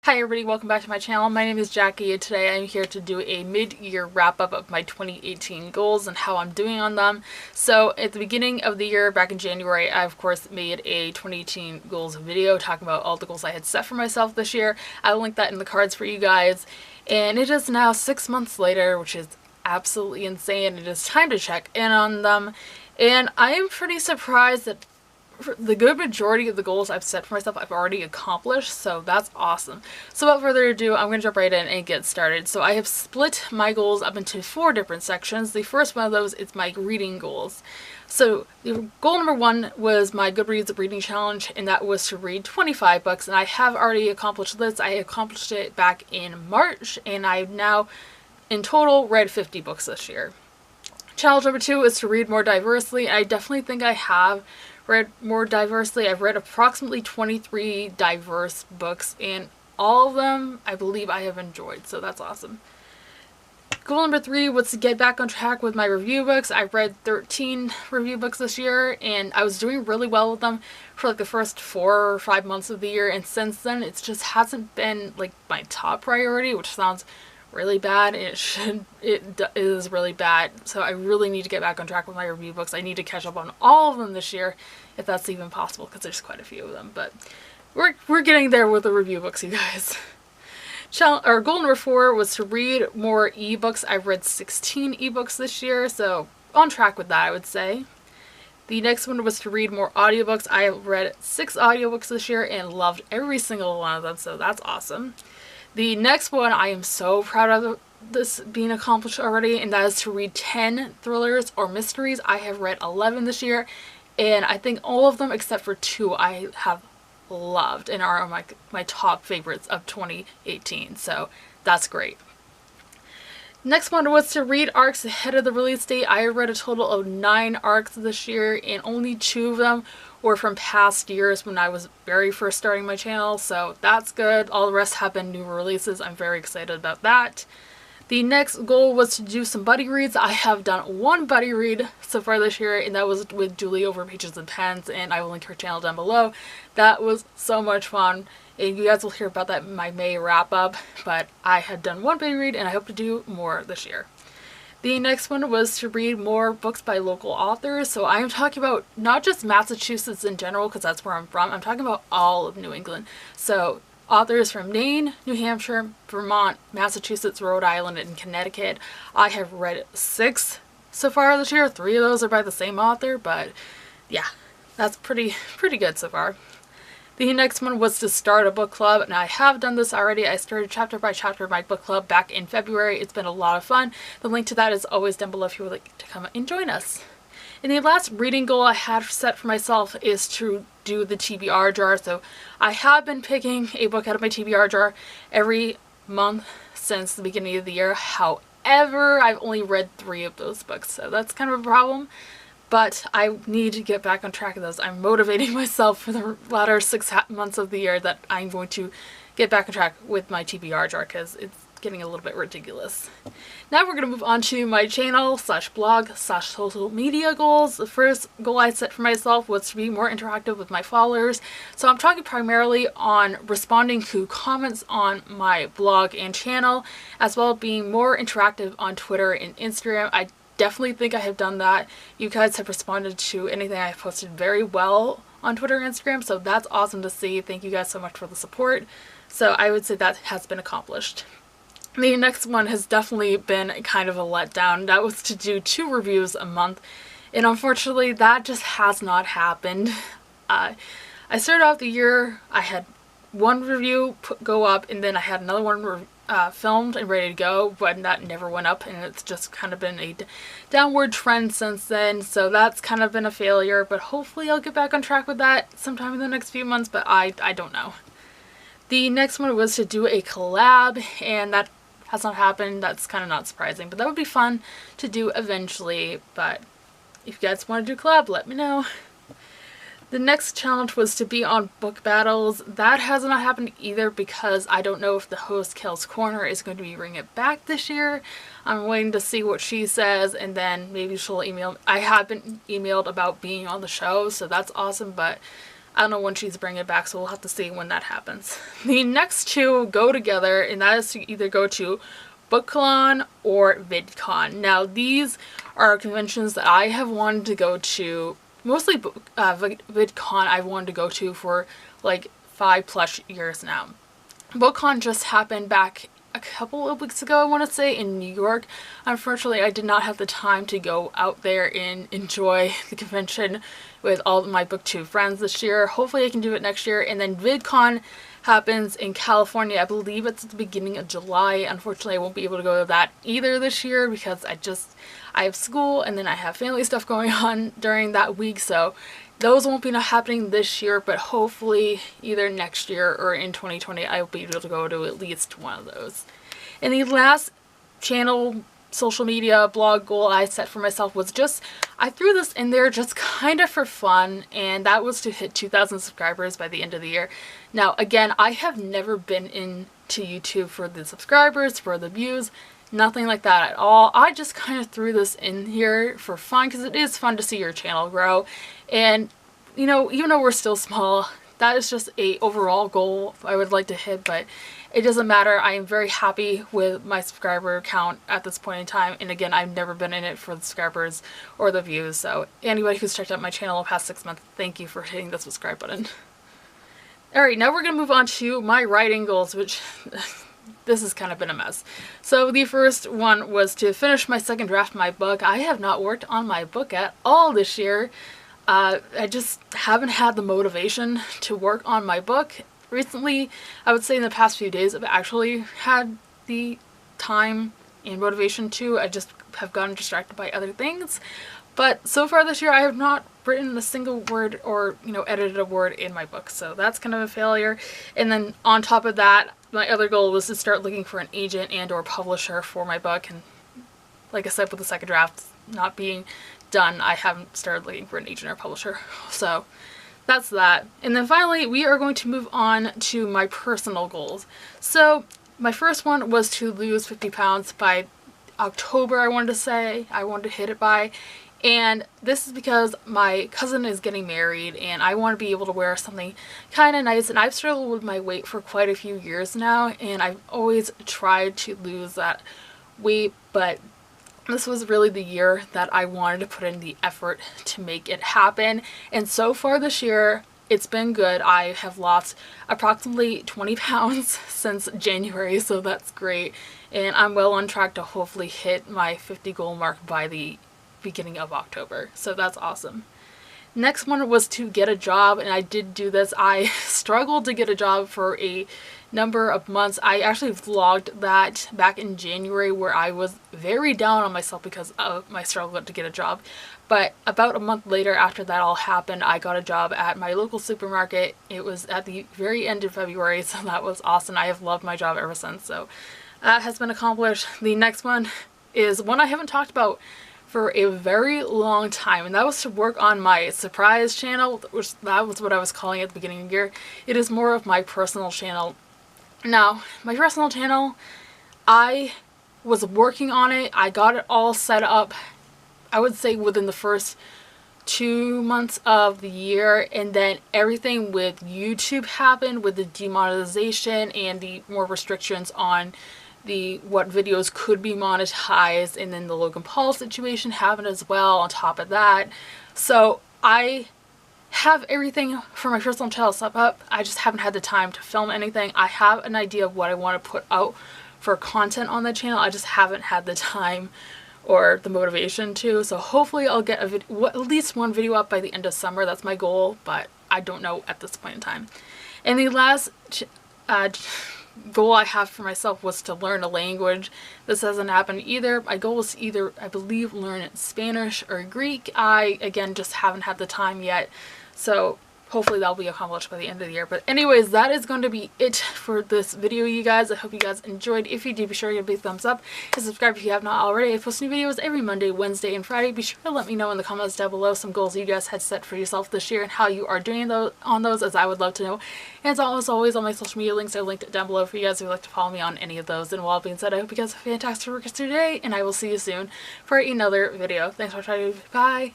Hi everybody, welcome back to my channel. My name is Jackie and today I'm here to do a mid-year wrap-up of my 2018 goals and how I'm doing on them. So at the beginning of the year, back in January, I of course made a 2018 goals video talking about all the goals I had set for myself this year. I'll link that in the cards for you guys. And it is now 6 months later, which is absolutely insane. It is time to check in on them. And I am pretty surprised that the good majority of the goals I've set for myself I've already accomplished, so that's awesome. So without further ado, I'm going to jump right in and get started. So I have split my goals up into 4 different sections. The first one of those is my reading goals. So goal number 1 was my Goodreads reading challenge, and that was to read 25 books, and I have already accomplished this. I accomplished it back in March, and I've now in total read 50 books this year. Challenge number 2 is to read more diversely. I definitely think I have read more diversely. I've read approximately 23 diverse books, and all of them I believe I have enjoyed, so that's awesome. Goal number 3 was to get back on track with my review books. I read 13 review books this year, and I was doing really well with them for like the first 4 or 5 months of the year, and since then it just hasn't been like my top priority, which sounds really bad. It is really bad, so I really need to get back on track with my review books. I need to catch up on all of them this year, if that's even possible, because there's quite a few of them, but we're getting there with the review books, you guys. Goal number 4 was to read more ebooks. I've read 16 ebooks this year, so on track with that, I would say. The next one was to read more audiobooks. I have read 6 audiobooks this year and loved every single one of them, so that's awesome. The next one I am so proud of this being accomplished already, and that is to read 10 thrillers or mysteries. I have read 11 this year, and I think all of them except for 2 I have loved and are my top favorites of 2018, so that's great. Next one was to read arcs ahead of the release date. I read a total of 9 arcs this year, and only 2 of them were from past years when I was very first starting my channel, so that's good. All the rest have been new releases. I'm very excited about that. The next goal was to do some buddy reads. I have done 1 buddy read so far this year, and that was with Julie over Pages and Pens, and I will link her channel down below. That was so much fun, and you guys will hear about that in my May wrap up, but I had done 1 buddy read and I hope to do more this year. The next one was to read more books by local authors. So I am talking about not just Massachusetts in general, because that's where I'm from. I'm talking about all of New England. So authors from Maine, New Hampshire, Vermont, Massachusetts, Rhode Island, and Connecticut. I have read 6 so far this year. 3 of those are by the same author, but yeah, that's pretty good so far. The next one was to start a book club, and I have done this already. I started chapter by chapter my book club back in February. It's been a lot of fun. The link to that is always down below if you would like to come and join us. And the last reading goal I have set for myself is to do the TBR jar. So I have been picking a book out of my TBR jar every month since the beginning of the year. However, I've only read 3 of those books, so that's kind of a problem. But I need to get back on track of those. I'm motivating myself for the latter 6 months of the year that I'm going to get back on track with my TBR jar, because it's getting a little bit ridiculous. Now we're going to move on to my channel / blog / social media goals. The first goal I set for myself was to be more interactive with my followers. So I'm talking primarily on responding to comments on my blog and channel, as well as being more interactive on Twitter and Instagram. I definitely think I have done that. You guys have responded to anything I've posted very well on Twitter and Instagram, so that's awesome to see. Thank you guys so much for the support. So I would say that has been accomplished. The next one has definitely been kind of a letdown. That was to do 2 reviews a month, and unfortunately that just has not happened. I started off the year, I had 1 review go up, and then I had another one filmed and ready to go, but that never went up, and it's just kind of been a downward trend since then, so that's kind of been a failure, but hopefully I'll get back on track with that sometime in the next few months, but I don't know. The next one was to do a collab, and that has not happened. That's kind of not surprising, but that would be fun to do eventually, but if you guys want to do collab, let me know. The next challenge was to be on book battles. That has not happened either, because I don't know if the host, Kel's Corner, is going to be bringing it back this year. I'm waiting to see what she says, and then maybe she'll email. I have been emailed about being on the show, so that's awesome, but I don't know when she's bringing it back, so we'll have to see when that happens. The next two go together, and that is to either go to BookCon or VidCon. Now, these are conventions that I have wanted to go to, mostly VidCon I've wanted to go to for like 5+ years now. BookCon just happened back a couple of weeks ago, I want to say, in New York. Unfortunately, I did not have the time to go out there and enjoy the convention with all of my booktube friends this year. Hopefully I can do it next year. And then VidCon happens in California. I believe it's at the beginning of July. Unfortunately, I won't be able to go to that either this year because I have school and then I have family stuff going on during that week, so those won't be happening this year, but hopefully either next year or in 2020 I will be able to go to at least one of those. And the last channel, social media, blog goal I set for myself was I threw this in there just kind of for fun, and that was to hit 2,000 subscribers by the end of the year. Now, again, I have never been into YouTube for the subscribers, for the views, nothing like that at all. I just kind of threw this in here for fun because it is fun to see your channel grow. And, you know, even though we're still small, that is just a overall goal I would like to hit, but it doesn't matter. I am very happy with my subscriber count at this point in time. And again, I've never been in it for the subscribers or the views. So anybody who's checked out my channel the past 6 months, thank you for hitting the subscribe button. Alright, now we're going to move on to my writing goals, which this has kind of been a mess. So the first one was to finish my second draft of my book. I have not worked on my book at all this year. I just haven't had the motivation to work on my book. Recently, I would say in the past few days, I've actually had the time and motivation to. I just have gotten distracted by other things. But so far this year, I have not written a single word or, you know, edited a word in my book. So that's kind of a failure. And then on top of that, my other goal was to start looking for an agent and or publisher for my book. And like I said, with the second draft not being done, I haven't started looking for an agent or publisher. So that's that. And then finally, we are going to move on to my personal goals. So my first one was to lose 50 pounds by October, I wanted to say. I wanted to hit it by. And this is because my cousin is getting married and I want to be able to wear something kind of nice. And I've struggled with my weight for quite a few years now, and I've always tried to lose that weight, but this was really the year that I wanted to put in the effort to make it happen. And so far this year, it's been good. I have lost approximately 20 pounds since January, so that's great. And I'm well on track to hopefully hit my 50 goal mark by the beginning of October. So that's awesome. Next one was to get a job, and I did do this. I struggled to get a job for a number of months. I actually vlogged that back in January where I was very down on myself because of my struggle to get a job. But about a month later, after that all happened, I got a job at my local supermarket. It was at the very end of February, so that was awesome. I have loved my job ever since, so that has been accomplished. The next one is one I haven't talked about for a very long time, and that was to work on my surprise channel, which that was what I was calling it at the beginning of the year. It is more of my personal channel. Now, my personal channel, I was working on it. I got it all set up, I would say within the first 2 months of the year, and then everything with YouTube happened with the demonetization and the more restrictions on what videos could be monetized, and then the Logan Paul situation happened as well on top of that. So I have everything for my personal channel set up. I just haven't had the time to film anything. I have an idea of what I want to put out for content on the channel. I just haven't had the time or the motivation to. So hopefully I'll get at least one video up by the end of summer. That's my goal, but I don't know at this point in time. And the last goal I have for myself was to learn a language. This hasn't happened either. My goal is to either, I believe, learn Spanish or Greek. I, again, just haven't had the time yet. So hopefully that'll be accomplished by the end of the year. But anyways, that is going to be it for this video, you guys. I hope you guys enjoyed. If you did, be sure to give me a thumbs up and subscribe if you have not already. I post new videos every Monday, Wednesday, and Friday. Be sure to let me know in the comments down below some goals you guys had set for yourself this year and how you are doing on those, as I would love to know. And as always, all my social media links are linked down below for you guys who would like to follow me on any of those. And with all being said, I hope you guys have a fantastic rest of your day, and I will see you soon for another video. Thanks for watching. Bye!